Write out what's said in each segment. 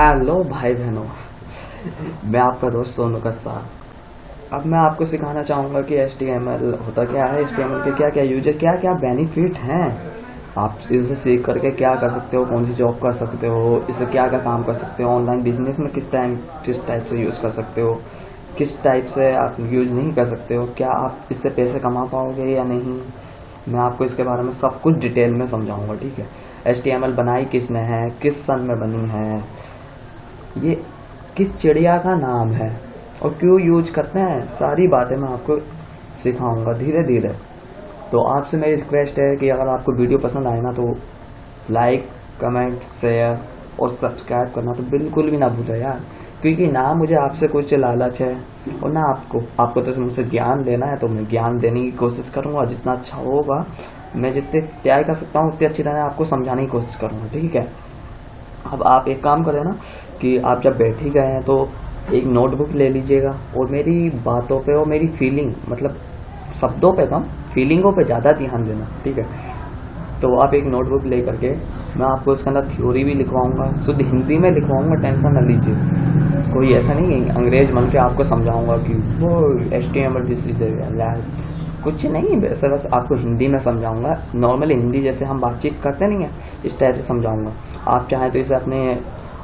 Hello भाई बहनों, मैं आपका दोस्त सोनू कस्सा। अब मैं आपको सिखाना चाहूँगा कि HTML होता क्या है, HTML के क्या क्या यूज है, क्या क्या बेनिफिट हैं। आप इसे सीख करके क्या कर सकते हो, कौन सी जॉब कर सकते हो, इससे क्या क्या काम कर सकते हो, ऑनलाइन बिजनेस में किस टाइप से यूज़ कर सकते हो, किस टाइप से आप यूज नहीं कर सकते हो, क्या आप इससे पैसे कमा पाओगे या नहीं। मैं आपको इसके बारे में सब कुछ डिटेल में समझाऊंगा, ठीक है। HTML बनाई किसने है, किस सन में बनी है, ये किस चिड़िया का नाम है और क्यों यूज करते हैं, सारी बातें मैं आपको सिखाऊंगा धीरे धीरे। तो आपसे मेरी रिक्वेस्ट है कि अगर आपको वीडियो पसंद आए ना तो लाइक, कमेंट, शेयर और सब्सक्राइब करना तो बिल्कुल भी ना भूलें यार, क्योंकि ना मुझे आपसे कुछ लालच है और ना आपको तो मुझसे ज्ञान लेना है। तो मैं ज्ञान देने की कोशिश करूंगा, जितना अच्छा होगा मैं जितने तैयार कर सकता हूँ उतनी अच्छी तरह आपको समझाने की कोशिश करूंगा, ठीक है। अब आप एक काम करें ना कि आप जब बैठ ही गए हैं तो एक नोटबुक ले लीजिएगा और मेरी बातों पे और मेरी फीलिंग, मतलब शब्दों पे कम फीलिंगों पे ज़्यादा ध्यान देना, ठीक है। तो आप एक नोटबुक ले करके मैं आपको उसके अंदर थ्योरी भी लिखवाऊंगा, शुद्ध हिंदी में लिखवाऊंगा, टेंशन न लीजिए। कोई ऐसा नहीं है अंग्रेज बन के आपको समझाऊंगा कि वो HTML दिस इज कुछ नहीं, वैसे बस आपको हिंदी में समझाऊंगा, नॉर्मल हिंदी जैसे हम बातचीत करते नहीं है इस टाइप से समझाऊंगा। आप चाहें तो इसे अपने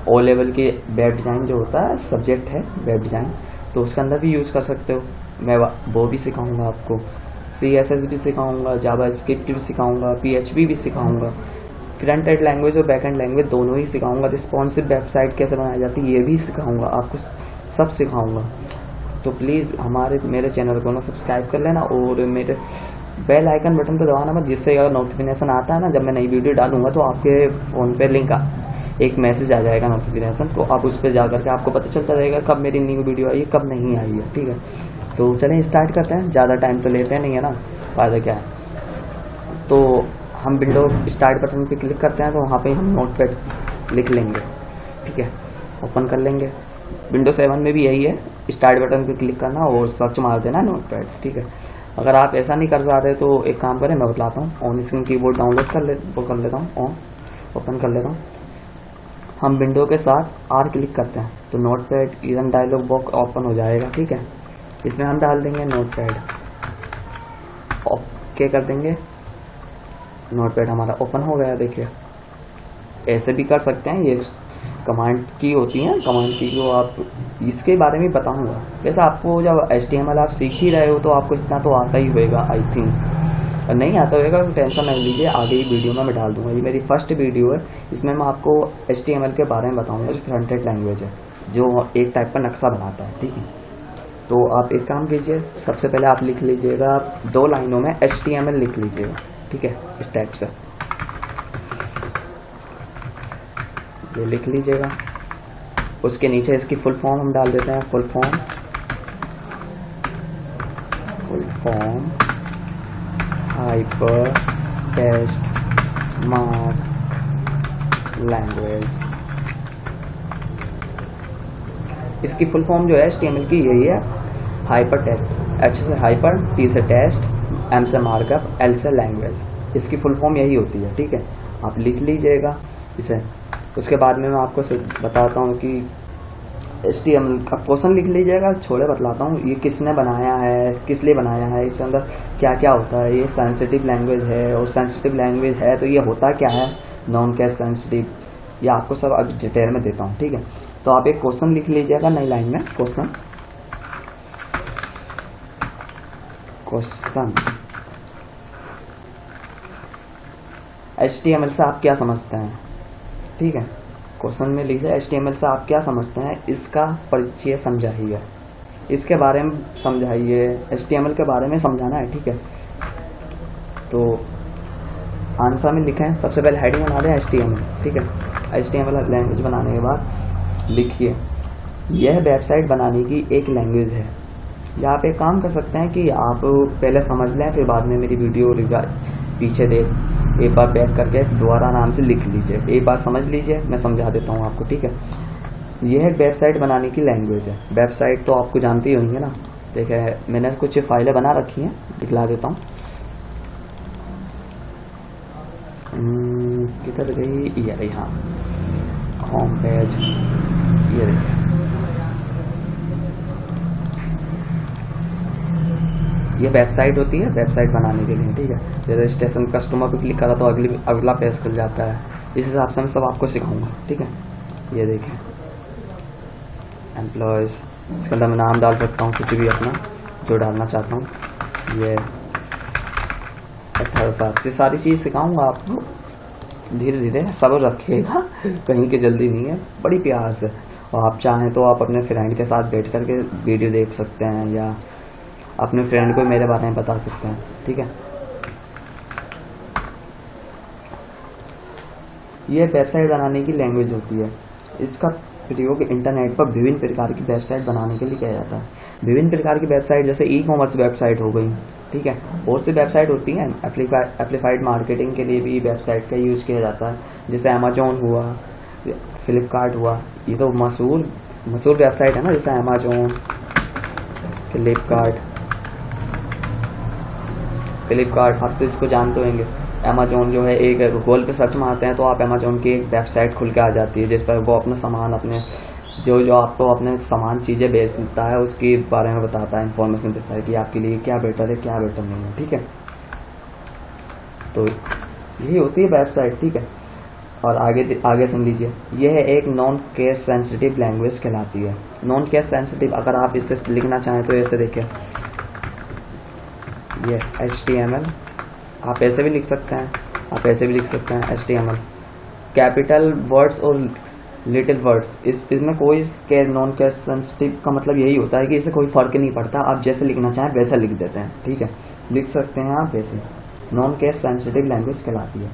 O लेवल के वेब डिज़ाइन जो होता है सब्जेक्ट है वेब डिज़ाइन, तो उसके अंदर भी यूज़ कर सकते हो। मैं वो भी सिखाऊंगा आपको, CSS भी सिखाऊंगा, जावास्क्रिप्ट भी सिखाऊंगा, PHP भी सिखाऊंगा, फ्रंट एंड लैंग्वेज और बैक एंड लैंग्वेज दोनों ही सिखाऊंगा, रिस्पॉन्सिव वेबसाइट कैसे बनाई जाती है ये भी सिखाऊंगा, आपको सब सिखाऊंगा। तो प्लीज़ मेरे चैनल को ना सब्सक्राइब कर लेना और मेरे बेल आइकन बटन पर दबाना मत, जिससे अगर नोटिफिकेशन आता है ना जब मैं नई वीडियो डालूंगा तो आपके फ़ोन पे एक मैसेज आ जाएगा नोटिफिकेशन, तो आप उस पर जा करके आपको पता चलता रहेगा कब मेरी न्यू वीडियो आई है कब नहीं आई है, ठीक है। तो चलें स्टार्ट करते हैं, ज़्यादा टाइम तो लेते नहीं है ना, फ़ायदा क्या है। तो हम विंडो स्टार्ट बटन पे क्लिक करते हैं तो वहाँ पे हम नोटपैड लिख लेंगे, ठीक है, ओपन कर लेंगे। विंडो 7 में भी यही है, स्टार्ट बटन पे क्लिक करना और सर्च मार देना नोटपैड, ठीक है। अगर आप ऐसा नहीं कर सकते तो एक काम करें, मैं बतलाता हूँ, ऑन स्क्रीन कीबोर्ड डाउनलोड कर लेता हूँ, ऑन ओपन कर लेता हूँ। हम विंडो के साथ R क्लिक करते हैं तो Notepad even dialog box open हो जाएगा, ठीक है। इसमें हम डाल देंगे नोटपैड, ओके कर देंगे, नोटपैड हमारा ओपन हो गया। देखिए ऐसे भी कर सकते हैं, ये कमांड की होती है, कमांड की जो आप इसके बारे में बताऊंगा। वैसे आपको जब HTML आप सीख ही रहे हो तो आपको इतना तो आता ही होगा आई थिंक, और नहीं आता होगा तो टेंशन नहीं लीजिए, आगे ही वीडियो में मैं डाल दूंगा। ये मेरी फर्स्ट वीडियो है, इसमें मैं आपको HTML के बारे में बताऊंगा, जो फ्रंट एंड लैंग्वेज है, जो एक टाइप का नक्शा बनाता है, ठीक है। तो आप एक काम कीजिए, सबसे पहले आप लिख लीजिएगा 2 लाइनों में HTML लिख लीजिएगा, ठीक है, इस टाइप से ये लिख लीजिएगा। उसके नीचे इसकी फुल फॉर्म हम डाल देते हैं, full form hyper text mark language. इसकी फुल फॉर्म जो है HTML की यही है, हाइपर टेक्स्ट, H से हाइपर, T से टेक्स्ट, M से मार्कअप, L से लैंग्वेज, इसकी फुल फॉर्म यही होती है, ठीक है। आप लिख लीजिएगा इसे। उसके बाद में मैं आपको बताता हूँ कि HTML का क्वेश्चन लिख लीजिएगा, छोड़े बतलाता हूँ ये किसने बनाया है, किस लिए बनाया है, इसके अंदर क्या क्या होता है। ये सेंसिटिव लैंग्वेज है और सेंसिटिव लैंग्वेज है तो ये होता क्या है, नॉन कैश सेंसिटिव, ये आपको सब अब डिटेल में देता हूँ, ठीक है। तो आप एक क्वेश्चन लिख लीजिएगा नई लाइन में, क्वेश्चन HTML से आप क्या समझते हैं, ठीक है। क्वेश्चन में लिखिए HTML से आप क्या समझते हैं, इसका परिचय समझाइए, इसके बारे में समझाइए, HTML के बारे में समझाना है, ठीक है। तो आंसर में लिखें, सबसे पहले हेडिंग बना दें HTML, ठीक है। HTML लैंग्वेज बनाने के बाद लिखिए यह वेबसाइट बनाने की एक लैंग्वेज है। या आप एक काम कर सकते हैं कि आप पहले समझ लें, फिर बाद में मेरी वीडियो पीछे एक बार बैक करके दोबारा आराम से लिख लीजिए, एक बार समझ लीजिए, मैं समझा देता हूँ आपको, ठीक है। यह एक वेबसाइट बनाने की लैंग्वेज है। वेबसाइट तो आपको जानते ही होंगे ना, देखिए मैंने कुछ फाइलें बना रखी हैं, दिखला देता हूँ। किधर गई, ये रही, हाँ। होम पेज, ये देखिए ये वेबसाइट होती है वेबसाइट बनाने के लिए, ठीक है। रजिस्ट्रेशन कस्टमर पे क्लिक करा तो अगला पेज खुल जाता है। इस हिसाब से मैं सब आपको सिखाऊंगा, ठीक है। ये देखें एम्प्लॉयज़, इसके अंदर मैं नाम डाल सकता हूँ कुछ भी अपना जो डालना चाहता हूँ। ये 18 ये सारी चीज़ सिखाऊंगा आपको, धीरे धीरे सब्र रखिएगा, कहीं की जल्दी नहीं है, बड़ी प्यार से। और आप चाहें तो आप अपने फ्रेंड के साथ बैठ करके वीडियो देख सकते हैं या अपने फ्रेंड को मेरे बारे में बता सकते हैं, ठीक है। ये वेबसाइट बनाने की लैंग्वेज होती है। इसका प्रयोग इंटरनेट पर विभिन्न प्रकार की वेबसाइट बनाने के लिए किया जाता है। विभिन्न प्रकार की वेबसाइट जैसे ई कॉमर्स वेबसाइट हो गई, ठीक है। बहुत सी वेबसाइट होती हैं। एप्लीफाइड मार्केटिंग के लिए भी वेबसाइट का यूज किया जाता है, जैसे अमेजोन हुआ, फ्लिपकार्ट हुआ, ये तो मशहूर वेबसाइट है ना, जैसे अमेजोन, फ्लिपकार्ट। आप तो इसको जानते होंगे। अमेजोन जो है एक गूगल पे सर्च मारते हैं तो आप अमेजोन की एक वेबसाइट खुल के आ जाती है, जिस पर वो अपना सामान अपने जो आपको अपने सामान चीज़ें बेचता है उसके बारे में बताता है, इंफॉर्मेशन देता है कि आपके लिए क्या बेटर है क्या बेटर नहीं है, ठीक है। तो यही होती है वेबसाइट, ठीक है। और आगे सुन लीजिए, यह है एक नॉन केस सेंसिटिव लैंग्वेज कहलाती है। नॉन केस सेंसिटिव, अगर आप इसे लिखना चाहें तो ऐसे देखें, ये HTML, आप ऐसे भी लिख सकते हैं, आप ऐसे भी लिख सकते हैं HTML। कैपिटल वर्ड्स और लिटिल वर्ड्स, इसमें कोई नॉन केस सेंसिटिव का मतलब यही होता है कि इसे कोई फर्क नहीं पड़ता, आप जैसे लिखना चाहें वैसा लिख देते हैं, ठीक है, लिख सकते हैं आप वैसे। नॉन केस सेंसिटिव लैंग्वेज कहलाती है।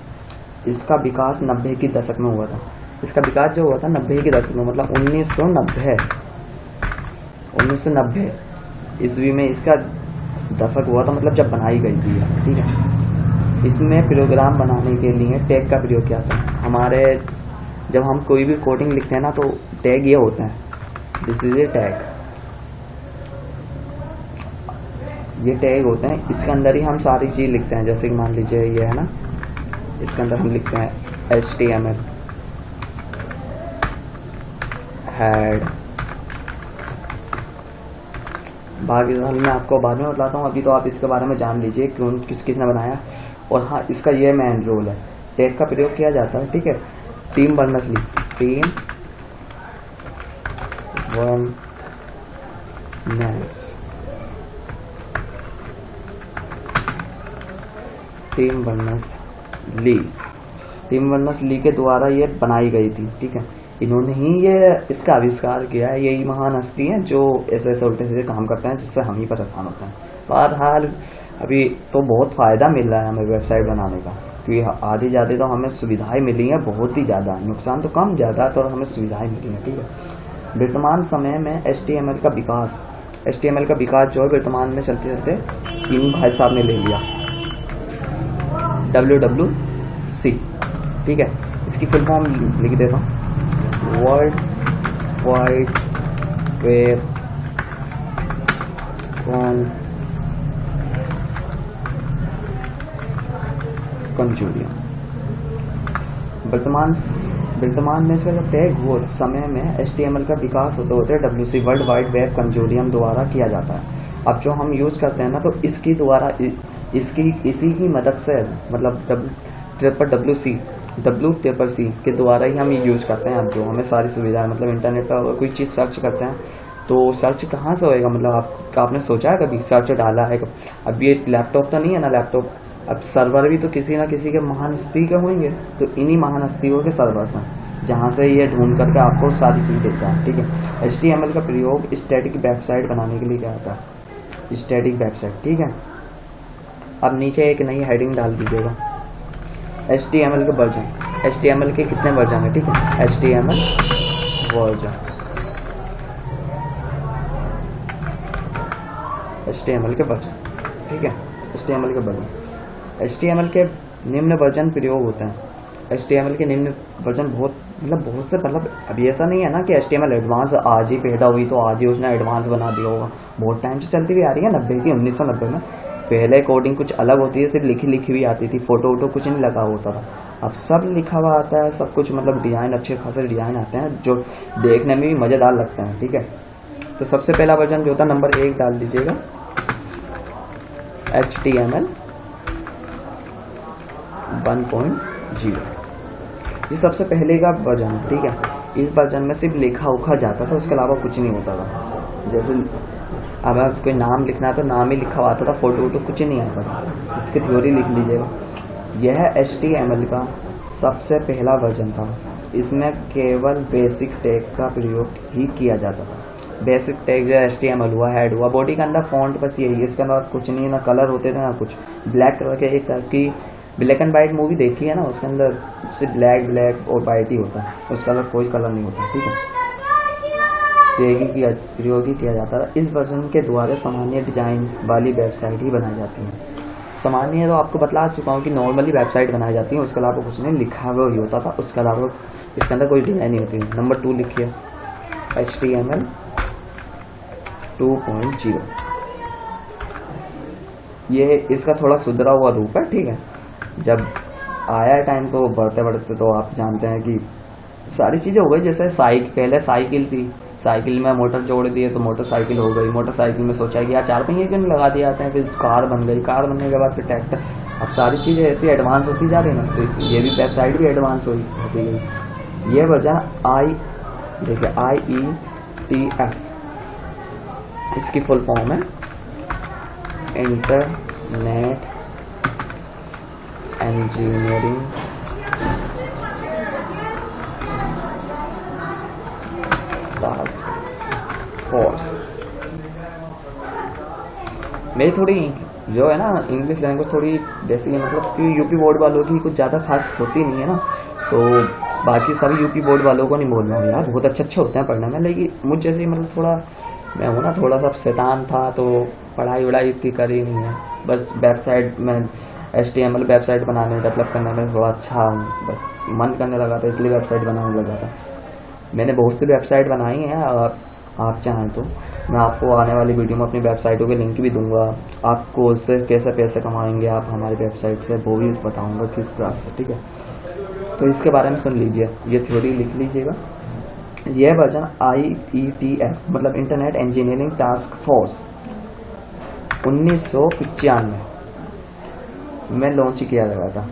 इसका विकास 90 के दशक में हुआ था। इसका विकास जो हुआ था 90 के दशक में, मतलब 1990 ईस्वी में इसका दशक हुआ था, मतलब जब बनाई गई थी, ठीक है। इसमें प्रोग्राम बनाने के लिए टैग का प्रयोग किया था। हमारे जब हम कोई भी कोडिंग लिखते हैं ना तो टैग ये होता है, दिस इज ए टैग, ये टैग होते हैं। इसके अंदर ही हम सारी चीज लिखते हैं, जैसे कि मान लीजिए ये है ना, इसके अंदर हम लिखते हैं HTML हेड। बाकी मैं आपको बाद में बताता हूँ, अभी तो आप इसके बारे में जान लीजिए क्यों किसने बनाया। और हाँ, इसका ये मेन रोल है, टैग का प्रयोग किया जाता है, ठीक है। टीम बर्नर्स-ली, टीम बर्नर्स-ली के द्वारा ये बनाई गई थी, ठीक है। इन्होंने ही ये इसका आविष्कार किया है। यही महान हस्ती हैं जो ऐसे उल्टे सीधे काम करते हैं जिससे हम ही परेशान होते हैं। बहरहाल अभी तो बहुत फ़ायदा मिल रहा है हमें वेबसाइट बनाने का, क्योंकि आधी ज़्यादा तो हमें सुविधाएं मिली हैं, बहुत ही ज़्यादा, नुकसान तो कम, ज़्यादा तो हमें सुविधाएं मिली हैं, ठीक है। वर्तमान समय में HTML का विकास जो है वर्तमान में चलते चलते इन भाई साहब ने ले लिया, WWC, ठीक है। इसकी फुल फॉर्म लिख देता हूँ, वर्ल्ड वाइड वेब कंजूरियम। वर्तमान में इसका जब टैग हुआ समय में HTML का विकास होते होते WC वर्ल्ड वाइड वेब कंजूरियम द्वारा किया जाता है। अब जो हम यूज़ करते हैं ना, तो इसकी द्वारा इसी की मदद से, मतलब WCC के द्वारा ही हम ये यूज़ करते हैं। अब जो हमें सारी सुविधाएं, मतलब इंटरनेट पर कोई चीज़ सर्च करते हैं तो सर्च कहाँ से होएगा, मतलब आपने सोचा है कभी सर्च डाला है? अब ये लैपटॉप तो नहीं है ना, लैपटॉप, अब सर्वर भी तो किसी ना किसी के महान हस्ती के होंगे, तो इन्हीं महान हस्तियों के सर्वर हैं जहाँ से ये ढूंढ करके आपको सारी चीज़ देता है, ठीक है। HTML का प्रयोग स्टैटिक वेबसाइट बनाने के लिए किया जाता है, स्टैटिक वेबसाइट, ठीक है। अब नीचे एक नई हेडिंग डाल दीजिएगा, HTML के वर्जन, HTML के कितने वर्जन है, ठीक है, HTML वर्जन, HTML के वर्जन, ठीक है, HTML के वर्जन, HTML के निम्न वर्जन प्रयोग होते हैं। HTML के निम्न वर्जन बहुत से, मतलब अभी ऐसा नहीं है ना कि HTML एडवांस आज ही पैदा हुई तो आज ही उसने एडवांस बना दिया होगा, बहुत टाइम से चलती हुई आ रही है, 1990 में पहले कोडिंग कुछ अलग होती है, सिर्फ लिखी लिखी भी आती थी, फोटो वोटो कुछ नहीं लगा होता था। अब सब लिखा हुआ आता है, सब कुछ मतलब डिज़ाइन अच्छे खासे डिज़ाइन आते हैं जो देखने में भी मज़ेदार लगते हैं। ठीक है, तो सबसे पहला वर्जन जो होता है नंबर 1 डाल दीजिएगा, HTML 1.0, ये सबसे पहले का वर्जन है। ठीक है, इस वर्जन में सिर्फ लिखा उखा जाता था, उसके अलावा कुछ नहीं होता था। जैसे अगर कोई नाम लिखना है तो नाम ही लिखा हुआ आता था, फोटो वोटो कुछ नहीं आता था। इसकी थ्योरी लिख लीजिएगा। यह HTML का सबसे पहला वर्जन था। इसमें केवल बेसिक टैग का प्रयोग ही किया जाता था। बेसिक टैग जो HTML हुआ, हेड हुआ, बॉडी के अंदर फॉन्ट, बस यही, इसके अंदर कुछ नहीं, ना कलर होते थे ना कुछ। ब्लैक कलर के, एक टाइप की ब्लैक एंड वाइट मूवी देखी है ना, उसके अंदर सिर्फ ब्लैक और वाइट ही होता है, उसके अंदर कोई कलर नहीं होता। ठीक है, प्रयोग ही किया जाता था। इस वर्जन के द्वारा सामान्य डिजाइन वाली वेबसाइट ही बनाई जाती है। सामान्य तो आपको बतला चुका हूँ कि नॉर्मली वेबसाइट बनाई जाती है, उसके अलावा कुछ नहीं, लिखा हुआ ही होता था, उसके अलावा इसके अंदर कोई डिजाइन नहीं होती। नंबर 2 लिखिए, HTML 2.0, ये इसका थोड़ा सुधरा हुआ रूप है। ठीक है, जब आया टाइम तो बढ़ते बढ़ते तो आप जानते हैं कि सारी चीज़ें हो गई। जैसे पहले साइकिल थी, साइकिल में मोटर जोड़ दिए तो मोटरसाइकिल हो गई। मोटरसाइकिल में सोचा कि यार 4 पहिए क्यों नहीं लगा दिए जाते हैं, फिर कार बन गई, कार बनने के बाद फिर ट्रैक्टर। अब सारी चीज़ें ऐसी एडवांस होती जा रही ना, तो ये भी वेबसाइट भी एडवांस होती गई। ये वर्जन देखिए IETF, इसकी फुल फॉर्म है इंटरनेट इंजीनियरिंग टास्क फोर्स। मेरी थोड़ी जो है ना इंग्लिश लैंग्वेज थोड़ी बेसिक है, मतलब कि यूपी बोर्ड वालों की कुछ ज़्यादा खास होती नहीं है ना, तो बाकी सभी यूपी बोर्ड वालों को नहीं बोल रहा हूँ यार, बहुत अच्छे होते हैं पढ़ने में, लेकिन मुझ जैसे मतलब थोड़ा मैं हूँ ना, थोड़ा सा शैतान था, तो पढ़ाई वढ़ाई इतनी करी नहीं है। बस वेबसाइट में HTML वेबसाइट बनाने डेवलप करने में थोड़ा अच्छा बस मन करने लगा था, इसलिए वेबसाइट बनाने लगा था। मैंने बहुत सी वेबसाइट बनाई हैं, और आप चाहें तो मैं आपको आने वाली वीडियो में अपनी वेबसाइटों के लिंक भी दूंगा। आपको उससे कैसे पैसे कमाएंगे आप हमारी वेबसाइट से, वो भी बताऊंगा किस हिसाब से। ठीक है, तो इसके बारे में सुन लीजिए, ये थ्योरी लिख लीजिएगा। यह वर्जन IETF मतलब इंटरनेट इंजीनियरिंग टास्क फोर्स 1995 में लॉन्च किया गया था।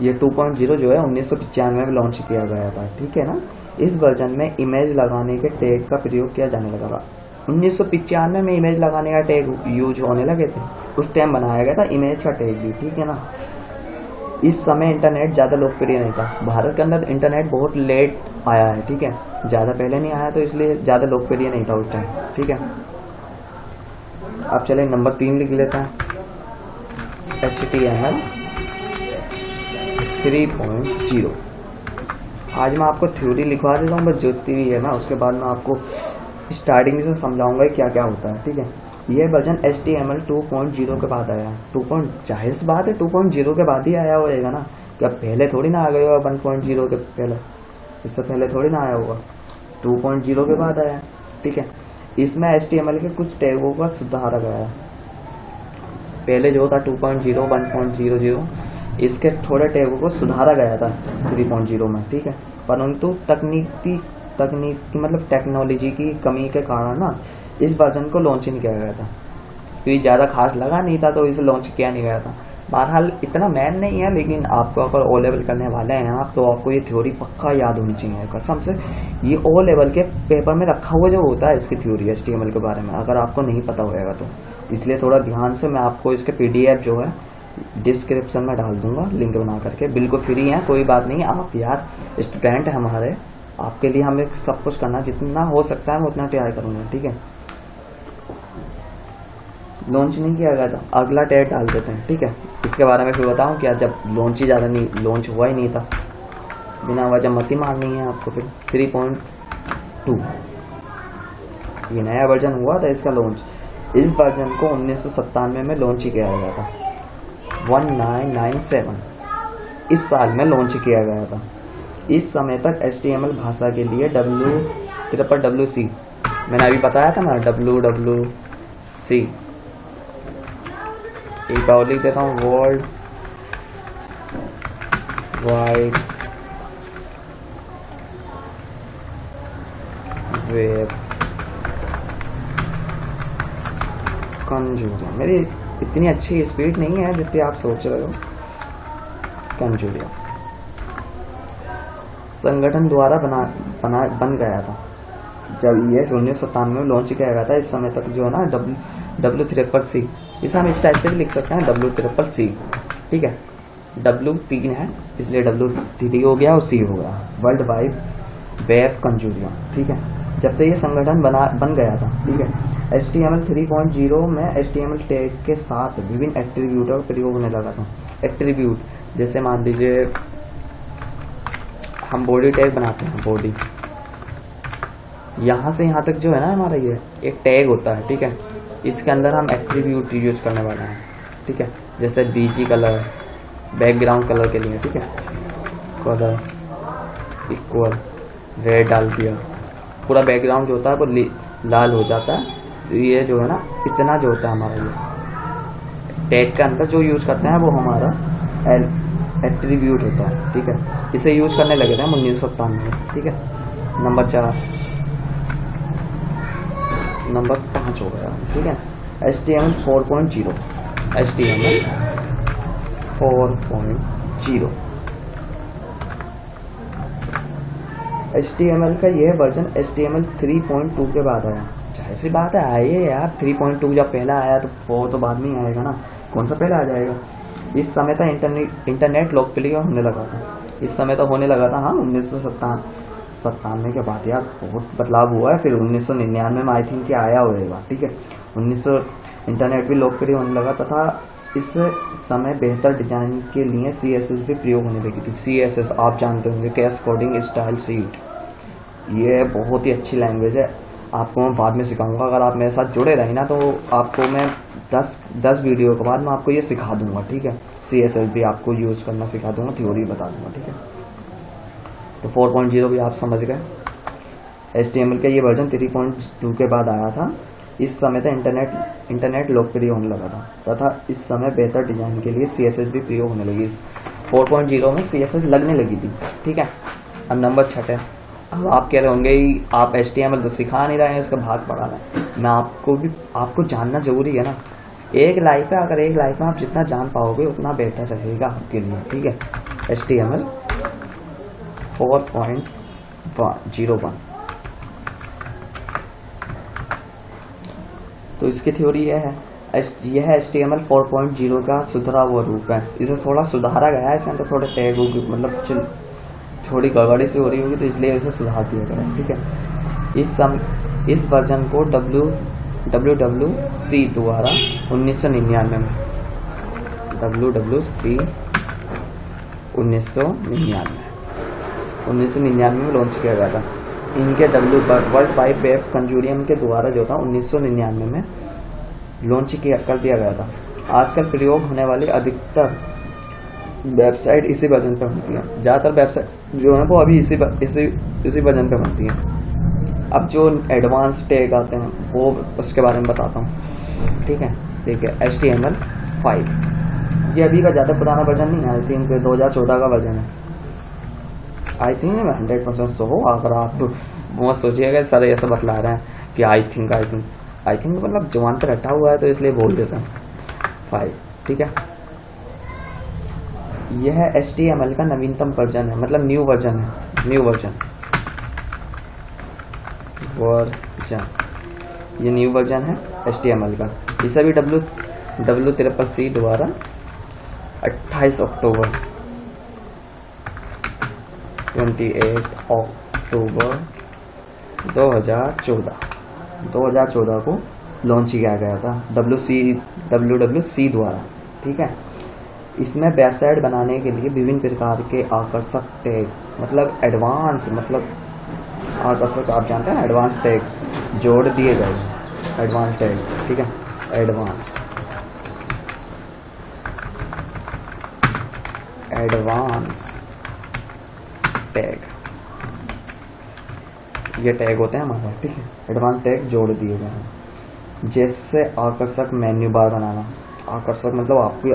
ये 2.0 जो है 1995 में लॉन्च किया गया था। ठीक है ना, इस वर्जन में इमेज लगाने के टैग का प्रयोग किया जाने लगा था। 1995 में इमेज लगाने का टैग यूज होने लगे थे, उस टाइम बनाया गया था इमेज का टैग भी। ठीक है ना, इस समय इंटरनेट ज़्यादा लोकप्रिय नहीं था। भारत के अंदर इंटरनेट बहुत लेट आया है। ठीक है, ज़्यादा पहले नहीं आया, तो इसलिए ज़्यादा लोकप्रिय नहीं था उस टाइम। ठीक है, अब चले नंबर 3 लिख लेते हैं, HTML 3.0। आज मैं आपको थ्योरी लिखवा देता हूँ, बस जितनी भी है ना, उसके बाद मैं आपको स्टार्टिंग से समझाऊंगा क्या क्या होता है। ठीक है, ये वर्जन HTML 2.0 के बाद आया। जाहिर सी बात है 2.0 के बाद ही आया होगा ना, क्या पहले थोड़ी ना आ गया होगा 1.0 के पहले, इससे पहले थोड़ी ना आया होगा, 2.0 के बाद आया। ठीक है, इसमें HTML के कुछ टैगों का सुधारा गया है। पहले जो था 2.0 1.00, इसके थोड़े टैगों को सुधारा गया था 3.0 में। ठीक है, परंतु तकनीकी मतलब टेक्नोलॉजी की कमी के कारण ना इस वर्जन को लॉन्च नहीं किया गया था, क्योंकि ज़्यादा खास लगा नहीं था, तो इसे लॉन्च किया नहीं गया था। बहरहाल इतना मैन नहीं है, लेकिन आपको अगर O लेवल करने वाले हैं आप, तो आपको ये थ्योरी पक्का याद होनी चाहिए कसम से। ये O लेवल के पेपर में रखा हुआ जो होता है इसकी थ्योरी HTML के बारे में, अगर आपको नहीं पता होगा तो इसलिए थोड़ा ध्यान से मैं आपको इसके PDF जो है डिस्क्रिप्शन में डाल दूंगा, लिंक बना करके, बिल्कुल फ्री है, कोई बात नहीं। आप यार स्टूडेंट हैं हमारे, आपके लिए हमें सब कुछ करना, जितना हो सकता है मैं उतना ट्राई करूँगा। ठीक है, लॉन्च नहीं किया गया था, अगला टैग डाल देते हैं। ठीक है, इसके बारे में फिर बताऊँ क्या, जब लॉन्च ही ज़्यादा नहीं, लॉन्च हुआ ही नहीं था, बिना वजह मत ही मारनी है आपको। फिर 3.2 ये नया वर्जन हुआ था इसका लॉन्च। इस वर्जन को 1997 में लॉन्च किया गया था, 1997 इस साल में लॉन्च किया गया था। इस समय तक HTML भाषा के लिए WWC, मैंने अभी बताया था ना WWC, एक बार लिख देता हूँ, वर्ल्ड वाइड वेब कंजूरियम। मेरी इतनी अच्छी स्पीड नहीं है जितनी आप सोच रहे हो। कंजूरियम संगठन द्वारा बन गया था जब ये 1997 में लॉन्च किया गया था। इस समय तक जो है ना W3C, इसे हम इस टाइप से भी लिख सकते हैं, W3C, ठीक है। W 3 है इसलिए W3 हो गया और C हो गया, वर्ल्ड वाइड वेब कंजूरियम, ठीक है। जब तक ये संगठन बन गया था, ठीक है। HTML 3.0 में HTML टैग के साथ विभिन्न एट्रीब्यूट का प्रयोग होने लगा था। एट्रीब्यूट जैसे मान लीजिए हम बॉडी टैग बनाते हैं, बॉडी यहाँ से यहाँ तक जो है ना हमारा ये एक टैग होता है, ठीक है। इसके अंदर हम एट्रीब्यूट यूज करने वाले हैं, ठीक है। जैसे BG कलर बैकग्राउंड कलर के लिए, ठीक है, कलर इक्वल रेड डाल दिया, पूरा बैकग्राउंड जो होता है वो लाल हो जाता है। तो ये जो है ना इतना जो होता है हमारा ये टैग के अंदर जो यूज करते हैं वो हमारा एट्रीब्यूट होता है, ठीक है। इसे यूज करने लगे थे हम 1997 में, ठीक है। नंबर 5 हो गया, ठीक है। HTML 4.0 HTML 4.0 HTML का यह वर्जन HTML 3.2 के बाद आया। ऐसी बात है आइए यार, 3.2 जब पहला आया तो 4 तो बाद में ही आएगा ना, कौन सा पहला आ जाएगा। इस समय था इंटरनेट लोकप्रिय होने लगा था। इस समय तो होने लगा था, हाँ 1997 के बाद यार बहुत बदलाव हुआ है। फिर 1999 में आई थिंक आया होगा, ठीक है। 1900 इंटरनेट भी लोकप्रिय होने लगा तथा इस समय बेहतर डिजाइन के लिए CSS भी प्रयोग होने लगी थी। CSS आप जानते होंगे, कैस्केडिंग स्टाइल शीट, ये बहुत ही अच्छी लैंग्वेज है। आपको मैं बाद में सिखाऊंगा, अगर आप मेरे साथ जुड़े रहे ना तो आपको मैं 10 वीडियो के बाद मैं आपको ये सिखा दूंगा, ठीक है। CSS भी आपको यूज करना सिखा दूंगा, थ्योरी बता दूंगा, ठीक है। तो 4.0 भी आप समझ गए। HTML का ये वर्जन 3.2 के बाद आया था। इस समय था इंटरनेट लोकप्रिय होने लगा था तथा इस समय बेहतर डिजाइन के लिए CSS भी प्रयोग होने लगी। 4.0 में CSS लगने लगी थी, ठीक है। अब नंबर 6 है। अब आप कह रहे होंगे आप HTML तो सिखा नहीं रहे हैं, इसका भाग पढ़ा रहे हैं। मैं आपको जानना जरूरी है ना। एक लाइफ है, अगर एक लाइफ में आप जितना जान पाओगे उतना बेहतर रहेगा आपके लिए, ठीक है। HTML 4.01 तो इसकी थ्योरी यह है HTML 4.0 का सुधरा हुआ रूप है। इसे थोड़ा सुधारा गया है, इसके अंदर थोड़े टैग होगी, मतलब थोड़ी गड़बड़ी से हो रही होगी तो इसलिए इसे सुधार दिया गया है, ठीक है। इस वर्जन को WWC द्वारा 1999 में WWC 1999 में लॉन्च किया गया था। इनके वर्ल्ड वाइड वेब कंजूरियम के द्वारा जो था 1999 में लॉन्च कर दिया गया था। आजकल प्रयोग होने वाली अधिकतर वेबसाइट इसी वर्जन पे बनती है। ज़्यादातर वेबसाइट जो है वो अभी इसी वर्जन पे बनती है। अब जो एडवांस टैग आते हैं वो उसके बारे में बताता हूँ, ठीक है। देखिए HTML 5 ये अभी का ज़्यादा पुराना वर्जन नहीं है, आई थिंक 2014 का वर्जन है। आई थिंक 100% हो। अगर आप वो सोचिएगा सर ऐसा बतला रहे हैं कि आई थिंक मतलब जवान पे रखा हुआ है तो इसलिए बोल देता हूँ 5, ठीक है। यह HTML का नवीनतम वर्जन है, मतलब न्यू वर्जन है, ये न्यू वर्जन है HTML का। इसे भी WCC द्वारा 28 अक्टूबर 2014 को लॉन्च किया गया था WWC द्वारा, ठीक है। इसमें वेबसाइट बनाने के लिए विभिन्न प्रकार के आकर्षक टैग, मतलब एडवांस, मतलब आकर्षक, आप जानते हैं ना एडवांस टैग जोड़ दिए गए, एडवांस टैग, ठीक है। एडवांस टैग, ये टैग होते हैं हमारे, ठीक है। एडवांस टैग जोड़ दिए गए हैं, जैसे आकर्षक मेन्यू बार बनाना, आकर्षक मतलब आपकी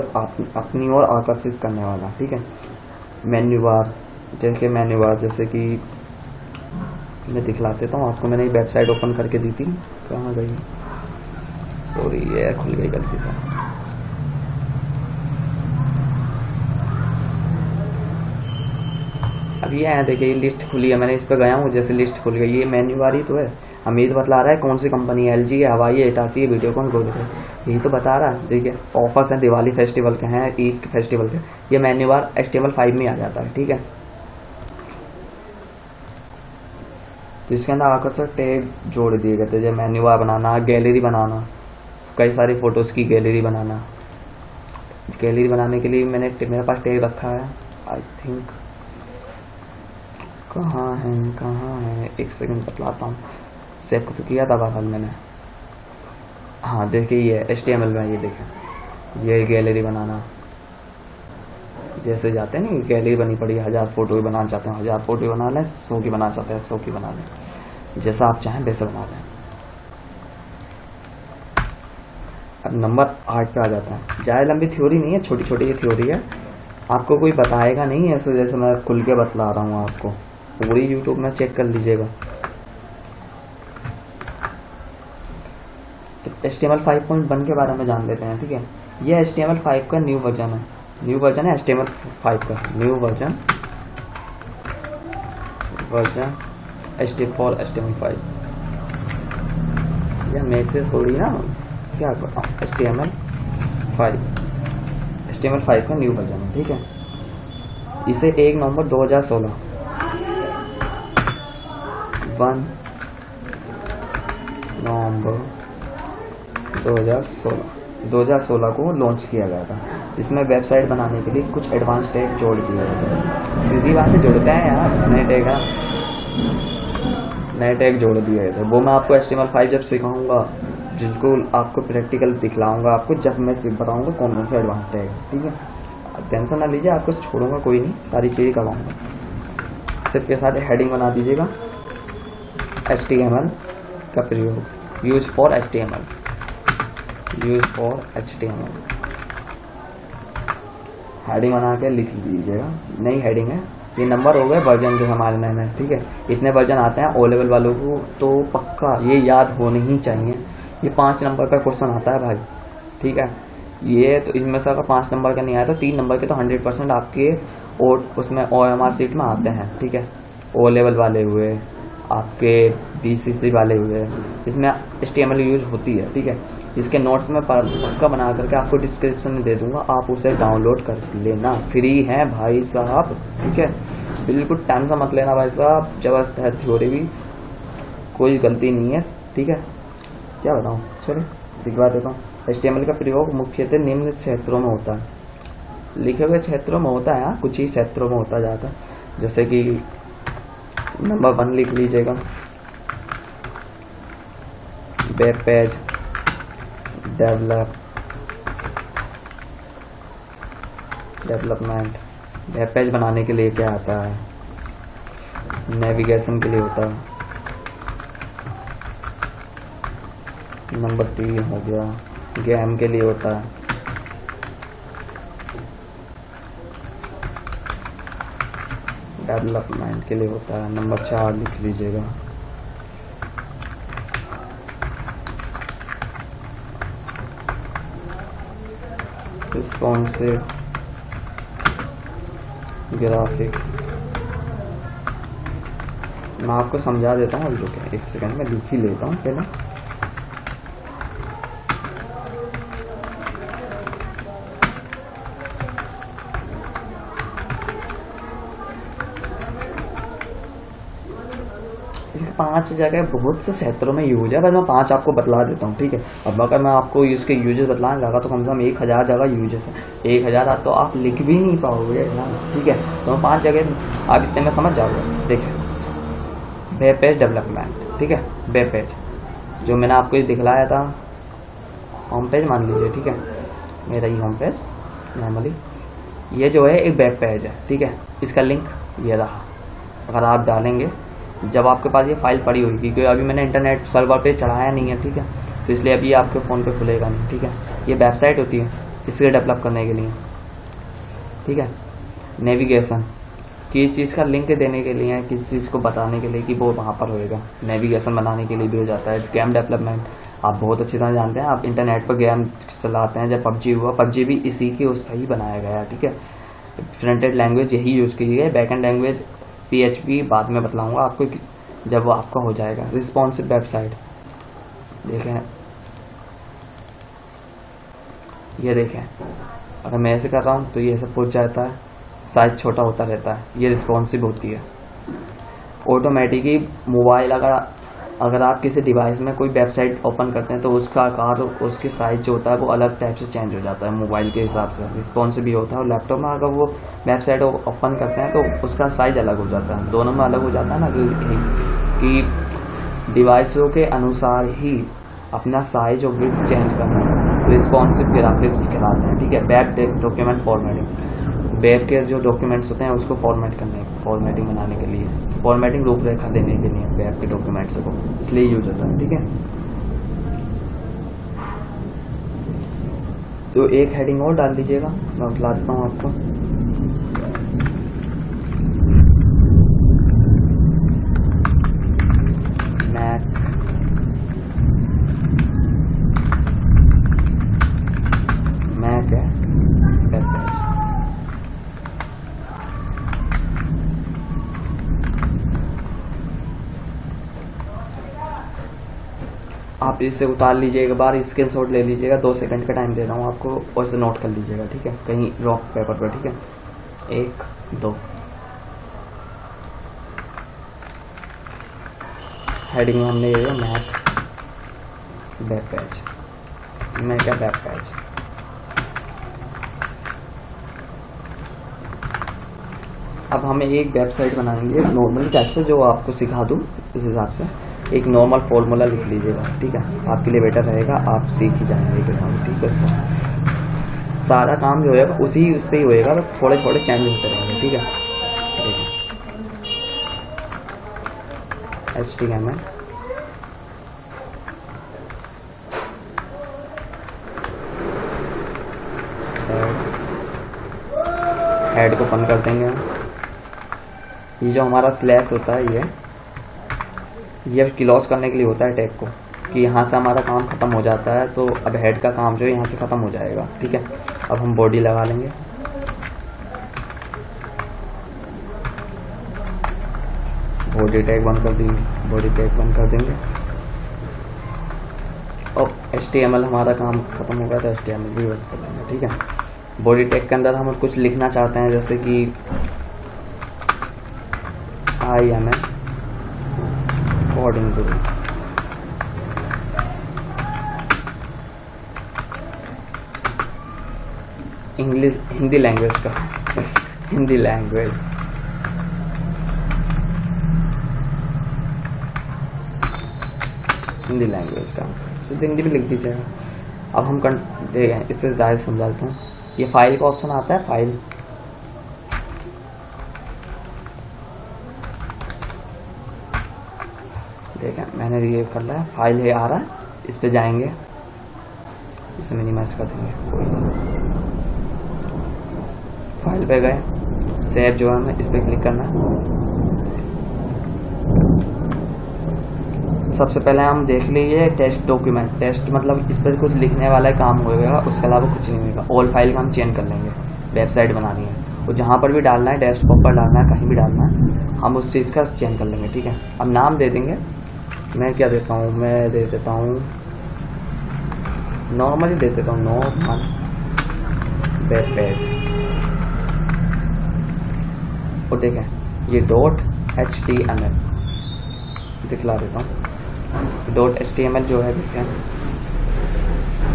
अपनी ओर आकर्षित करने वाला, ठीक है। मेन्यू बार, जैसे कि मैं दिखला देता हूँ आपको। मैंने वेबसाइट ओपन करके दी थी, कहाँ गई, सॉरी ये खुल गई गलती से। अब ये है देखिए, ये लिस्ट खुली है, मैंने इस पर गया हूँ, जैसे लिस्ट खुल गई। ये मेन्यू बार ही तो है। अमित बतला रहा है कौन सी कंपनी है, LG है, हवाई है, हिटाची है, वीडियोकॉन, गोदरेज है, यही तो बता रहा है। देखिए ऑफर्स हैं, दिवाली फेस्टिवल के हैं, ईद फेस्टिवल के। ये मेन्यू बार HTML5 में आ जाता है, ठीक है। तो इसके अंदर आकर्षक टैग जोड़ दिए गए थे, जैसे मेन्यू बार बनाना, गैलरी बनाना, कई सारी फोटोज की गैलरी बनाना। गैलरी बनाने के लिए मेरे पास टैग रखा है, आई थिंक कहाँ है, एक सेकंड बतलाता हूँ। सेव तो किया था बाहर मैंने, हाँ देखिए ये HTML में, ये देखें, ये गैलरी बनाना। जैसे जाते हैं ना, गैलरी बनी पड़ी है, 1000 फोटो भी बनाना चाहते हैं 1000 फोटो बना लें, 100 की बनाना चाहते हैं 100 की बना लें, जैसा आप चाहें वैसे बना लें। अब नंबर 8 पे आ जाता है। ज़्यादा लंबी थ्योरी नहीं है, छोटी छोटी ये थ्योरी है, आपको कोई बताएगा नहीं ऐसे, जैसे मैं खुल के बतला रहा हूँ आपको, पूरी यूट्यूब में चेक कर लीजिएगा। तो HTML 5.1 के बारे में जान लेते हैं, ठीक है। ये HTML5 का न्यू वर्जन है, HTML5 का न्यू वर्जन for HTML5। यह मैसेज थोड़ी ना, क्या बताऊँ, HTML5 का न्यू वर्जन है, ठीक है। इसे 1 नवंबर 2016 1 नवंबर 2016 को लॉन्च किया गया था। इसमें वेबसाइट बनाने के लिए कुछ एडवांस टैग जोड़ दिए गए थे। सीधी बात है, जुड़ते हैं यार, नए टैग जोड़ दिए गए थे। वो मैं आपको HTML5 जब सिखाऊंगा, बिल्कुल आपको प्रैक्टिकल दिखलाऊंगा, आपको जब मैं बताऊंगा कौन कौन सा एडवांस टैग है, ठीक है। आप टेंशन ना लीजिए, आपको छोड़ूंगा कोई नहीं, सारी चीज़ें करवाऊंगा। सिर्फ के साथ हेडिंग बना दीजिएगा, HTML का प्रयोग, यूज फॉर HTML, हेडिंग बना के लिख दीजिएगा। नई हेडिंग है, ये नंबर हो गए वर्जन जो हमारे नए हैं, ठीक है। इतने वर्जन आते हैं O लेवल वालों को, तो पक्का ये याद होने ही चाहिए। ये 5 नंबर का क्वेश्चन आता है भाई, ठीक है। ये तो इसमें से अगर 5 नंबर का नहीं आया तो 3 नंबर के तो 100% आपके उसमें OMR सीट में आते हैं, ठीक है। O लेवल वाले हुए, आपके BCC वाले हुए, इसमें HTML यूज होती है, ठीक है। इसके नोट्स में पक्का बना करके आपको डिस्क्रिप्शन में दे दूंगा, आप उसे डाउनलोड कर लेना, फ्री है भाई साहब, ठीक है। बिल्कुल टेंशन मत लेना भाई साहब, जबरदस्त है थ्योरी भी, कोई गलती नहीं है, ठीक है। क्या बताऊँ, चलिए दिखवा देता हूँ। HTML का प्रयोग मुख्यतः निम्न क्षेत्रों में होता है, लिखे हुए क्षेत्रों में होता है, कुछ ही क्षेत्रों में होता जाता है। जैसे कि नंबर 1 लिख लीजिएगा, web page development. Web page बनाने के लिए क्या आता है, नेविगेशन के लिए होता है। नंबर 3 हो गया, गेम के लिए होता है। डेवलपमेंट के लिए होता है। नंबर 4 लिख लीजिएगा, रिस्पॉन्सिव ग्राफिक्स। मैं आपको समझा देता हूँ, रुक एक सेकंड में लिख ही लेता हूँ पहले। इसके 5 जगह बहुत से क्षेत्रों में यूज है, बस मैं 5 आपको बतला देता हूँ, ठीक है। अब अगर मैं आपको इसके यूजेस बतलाने लगा तो कम से कम 1000 जगह यूजेस है। 1000 तो आप लिख भी नहीं पाओगे ना, ठीक है। तो मैं 5 जगह आप इतने में समझ जाओगे। देखिए, वेब पेज डेवलपमेंट, ठीक है। वेब पेज जो मैंने आपको ये दिखलाया था, होम पेज मान लीजिए, ठीक है। मेरा ही होम पेज नॉर्मली, ये जो है एक वेब पेज है, ठीक है। इसका लिंक ये रहा, अगर आप डालेंगे, जब आपके पास ये फाइल पड़ी हुई, क्योंकि अभी मैंने इंटरनेट सर्वर पे चढ़ाया नहीं है, ठीक है। तो इसलिए अभी आपके फ़ोन पे खुलेगा नहीं, ठीक है। ये वेबसाइट होती है इसके डेवलप करने के लिए, ठीक है। नेविगेशन किसी चीज़ का लिंक देने के लिए, किसी चीज़ को बताने के लिए कि वो वहाँ पर होएगा, नेविगेशन बनाने के लिए भी हो जाता है। गेम डेवलपमेंट आप बहुत अच्छी तरह जानते हैं, आप इंटरनेट पर गेम चलाते हैं। जब पबजी हुआ, पबजी भी इसी के उस पर ही बनाया गया है, ठीक है। फ्रंट एंड लैंग्वेज यही यूज़ की गई है, बैक एंड लैंग्वेज PHP बाद में बतलाऊँगा आपको जब वो आपका हो जाएगा। रिस्पॉन्सिव वेबसाइट देखें, ये देखें, अगर मैं ऐसे कर रहा हूँ तो ये ऐसे पूछ जाता है, साइज छोटा होता रहता है, ये रिस्पॉन्सिव होती है। ऑटोमेटिकली मोबाइल अगर आप किसी डिवाइस में कोई वेबसाइट ओपन करते हैं तो उसका आकार, उसके साइज जो होता है वो अलग टाइप से चेंज हो जाता है मोबाइल के हिसाब से, रिस्पॉन्सिव भी होता है। और लैपटॉप में अगर वो वेबसाइट ओपन करते हैं तो उसका साइज अलग हो जाता है, दोनों में अलग हो जाता है ना, कि डिवाइसों के अनुसार ही अपना साइज और विड्थ चेंज करना, रिस्पॉन्सिव ग्राफिक्स कहलाते हैं, ठीक है। वेब डॉक्यूमेंट फॉर्मेटिंग, वेब के जो डॉक्यूमेंट्स होते हैं उसको फॉर्मेटिंग बनाने के लिए, फॉर्मेटिंग रूपरेखा देने के लिए वेब के डॉक्यूमेंट्स को, इसलिए यूज होता है, ठीक है। तो एक हेडिंग और डाल दीजिएगा, मैं बता देता हूँ आपको। मैक है वेब पेज, आप इससे उतार लीजिएगा, बार स्क्रीनशॉट ले लीजिएगा, 2 सेकंड का टाइम दे रहा हूँ आपको, और इसे नोट कर लीजिएगा, ठीक है, कहीं रॉक पेपर पर, ठीक है। 1 2 हेडिंग हमने ये मैक वेब पेज, मैक है वेब पेज। अब हमें एक वेबसाइट बनाएंगे नॉर्मल टाइप से, जो आपको सिखा दूँ इस हिसाब से। एक नॉर्मल फॉर्मूला लिख लीजिएगा, ठीक है, आपके लिए बेटर रहेगा, आप सीख ही जाएंगे कि काम, ठीक है। सारा काम जो है उसी उस पर ही होएगा, बस थोड़े थोड़े चेंज होते रहेंगे, ठीक है। HTML हेड को बंद कर देंगे। ये जो हमारा स्लैश होता है ये क्लोज करने के लिए होता है टैग को, कि यहाँ से हमारा काम खत्म हो जाता है, तो अब हेड का काम जो है यहाँ से खत्म हो जाएगा, ठीक है। अब हम बॉडी लगा लेंगे, बॉडी टैग बंद कर देंगे, बॉडी टैग बंद कर देंगे। और HTML हमारा काम खत्म हो गया तो HTML भी बंद कर देंगे, ठीक है। बॉडी टैग के अंदर हम कुछ लिखना चाहते हैं, जैसे कि I am according to English, Hindi language का हिंदी लैंग्वेज, हिंदी लैंग्वेज का सिर्फ हिंदी में लिख दीजिएगा। अब हम देखें, इससे ज़्यादा समझा देता हूँ। ये फाइल का ऑप्शन आता है, फाइल, देखें मैंने ये कर लिया, फाइल है आ रहा है, इस पे जाएंगे, इसे मिनिमाइज कर देंगे, कोई नहीं। फाइल पे गए, सेव जो है हमें इस पे क्लिक करना है। सबसे पहले हम देख लीजिए टेस्ट डॉक्यूमेंट, टेस्ट मतलब इस पर कुछ लिखने वाला काम होगा, उसके अलावा कुछ नहीं होगा। ऑल फाइल का हम चेंज कर लेंगे, वेबसाइट बनानी है और जहाँ पर भी डालना है, डेस्कटॉप पर डालना है, कहीं भी डालना है, हम उस चीज़ का चेंज कर लेंगे, ठीक है। अब नाम दे देंगे, मैं क्या देता हूँ, मैं दे देता हूँ नॉर्मली दे देता हूँ, नॉर्मल वेब पेज। और देखें ये .html दिखला देता हूँ। .html जो है देखें,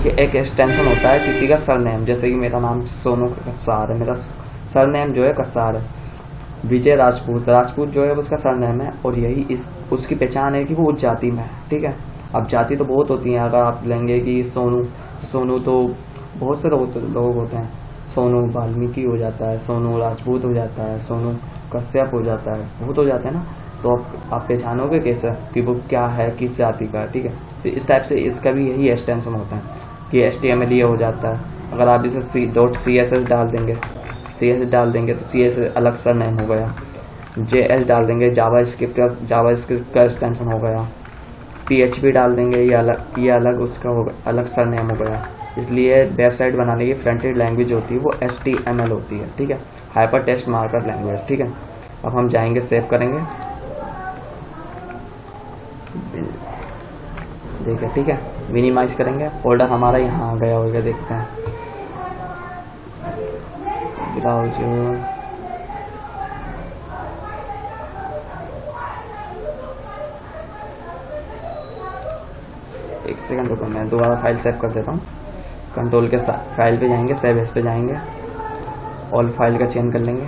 ये एक एक्सटेंशन होता है किसी का सरनेम, जैसे कि मेरा नाम सोनू कसार है, मेरा सरनेम जो है कसार है, विजय राजपूत, राजपूत जो है उसका सरनेम है, और यही उसकी पहचान है कि वो उस जाति में है, ठीक है। अब जाति तो बहुत होती हैं, अगर आप लेंगे कि सोनू तो बहुत से लोग होते हैं, सोनू वाल्मीकि हो जाता है, सोनू राजपूत हो जाता है, सोनू कश्यप हो जाता है, बहुत हो जाते हैं ना। तो आप पहचानोगे कैसे कि वो क्या है, किस जाति का है। ठीक है, तो इस टाइप से इसका भी यही एक्सटेंशन होता है कि HTML ये हो जाता है। अगर आप इसे .css डाल देंगे, CSS डाल देंगे तो CSS अलग सा नेम हो गया, JS डाल देंगे जावास्क्रिप्ट का एक्सटेंशन हो गया, PHP डाल देंगे ये अलग उसका होगा, अलग सा नेम हो गया। इसलिए वेबसाइट बनाने की फ्रंट एंड लैंग्वेज होती है वो HTML होती है। ठीक है, हाइपर टेक्स्ट मार्कअप लैंग्वेज। ठीक है, अब हम जाएंगे सेव करेंगे, देखिए। ठीक है, मिनिमाइज करेंगे, फोल्डर हमारा यहाँ आ गया होगा, देखते हैं। ब्राउज़र, एक सेकंड रुको, मैं दोबारा फाइल सेव कर देता हूँ। कंट्रोल के साथ फाइल पे जाएंगे, सेव एज पे जाएंगे, ऑल फाइल का चेंज कर लेंगे।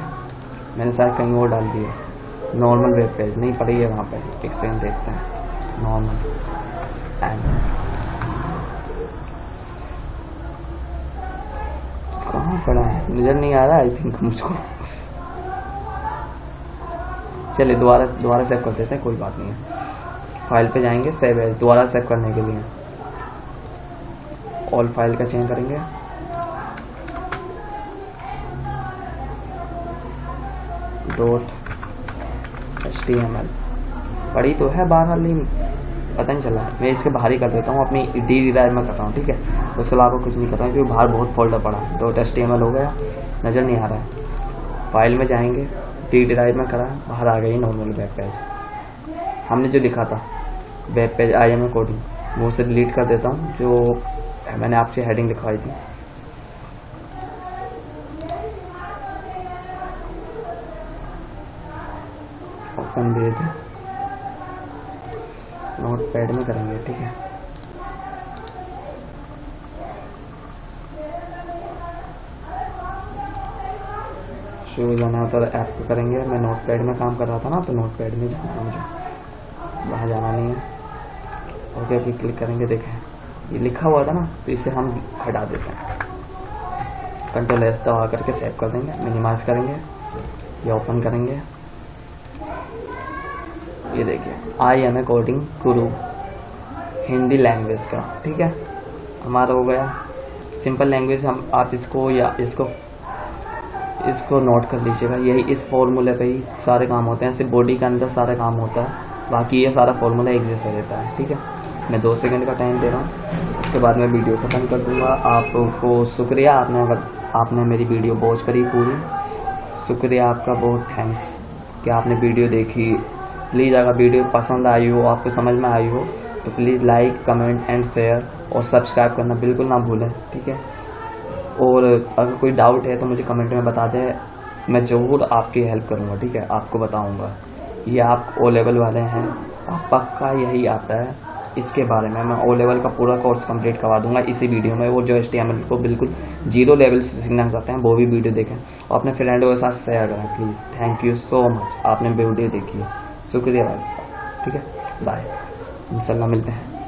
मैंने शायद कहीं और डाल दिया, नॉर्मल वेब पेज नहीं पड़ी है वहाँ पे। एक सेकंड देखते हैं, नॉर्मल एंड कहाँ पड़ा है, नजर नहीं आ रहा आई थिंक मुझको। चलिए दोबारा सेव कर देते हैं, कोई बात नहीं है। फाइल पे जाएंगे, सेव एज, दोबारा सेव करने के लिए ऑल फाइल का चेंज करेंगे, .html पड़ी तो है बाहर, नहीं पता नहीं चला। मैं इसके बाहर ही कर देता हूँ, अपनी डी ड्राइव में कर रहा हूँ। ठीक है, उसके अलावा कुछ नहीं कर रहा हूँ क्योंकि बाहर बहुत फोल्डर पड़ा। .html हो गया, नज़र नहीं आ रहा है। फाइल में जाएंगे, डी ड्राइव में करा, बाहर आ गई नॉर्मल वेब पेज। हमने जो लिखा था वेब पेज IM कोडिंग, वो उसे डिलीट कर देता हूँ, जो मैंने आपसे हेडिंग लिखवाई थी। ओपन दे दे, नोट पैड में करेंगे। ठीक है, शुरू जाना तो ऐप को करेंगे। मैं नोट पैड में काम कर रहा था ना, तो नोट पैड में जाना है मुझे, वहाँ जाना नहीं है। ओके पे क्लिक करेंगे, देखें ये लिखा हुआ था ना, तो इसे हम हटा देते हैं। कंट्रोल S दबा करके सेव कर देंगे, मिनिमाइज करेंगे, ये ओपन करेंगे। ये देखिए IM कोडिंग गुरु हिंदी लैंग्वेज का। ठीक है, हमारा हो गया सिंपल लैंग्वेज। हम आप इसको या इसको नोट कर लीजिएगा। यही इस फॉर्मूले पे ही सारे काम होते हैं, सिर्फ बॉडी के अंदर सारा काम होता है, बाकी ये सारा फॉर्मूला एग्जिस्ट रहता है। ठीक है, मैं 2 सेकंड का टाइम दे रहा हूँ, उसके बाद मैं वीडियो खत्म कर दूंगा। आपको शुक्रिया, आपने मेरी वीडियो वॉच करी पूरी। शुक्रिया आपका, बहुत थैंक्स कि आपने वीडियो देखी। प्लीज़ अगर वीडियो पसंद आई हो, आपको समझ में आई हो, तो please like, comment and share और सब्सक्राइब करना बिल्कुल ना भूलें। ठीक है, और अगर कोई डाउट है तो मुझे कमेंट में बता दें, मैं ज़रूर आपकी हेल्प करूँगा। ठीक है, आपको बताऊँगा। ये आप O लेवल वाले हैं, आप पक्का यही आता है, इसके बारे में मैं O लेवल का पूरा कोर्स कंप्लीट करवा दूंगा इसी वीडियो में। वो जो HTML को बिल्कुल 0 लेवल से सीखना चाहते हैं वो भी वीडियो देखें और अपने फ्रेंडों के साथ शेयर करें please. Thank you so much, आपने वीडियो देखी है, शुक्रिया बस। ठीक है, बाय, इंशाल्लाह मिलते हैं।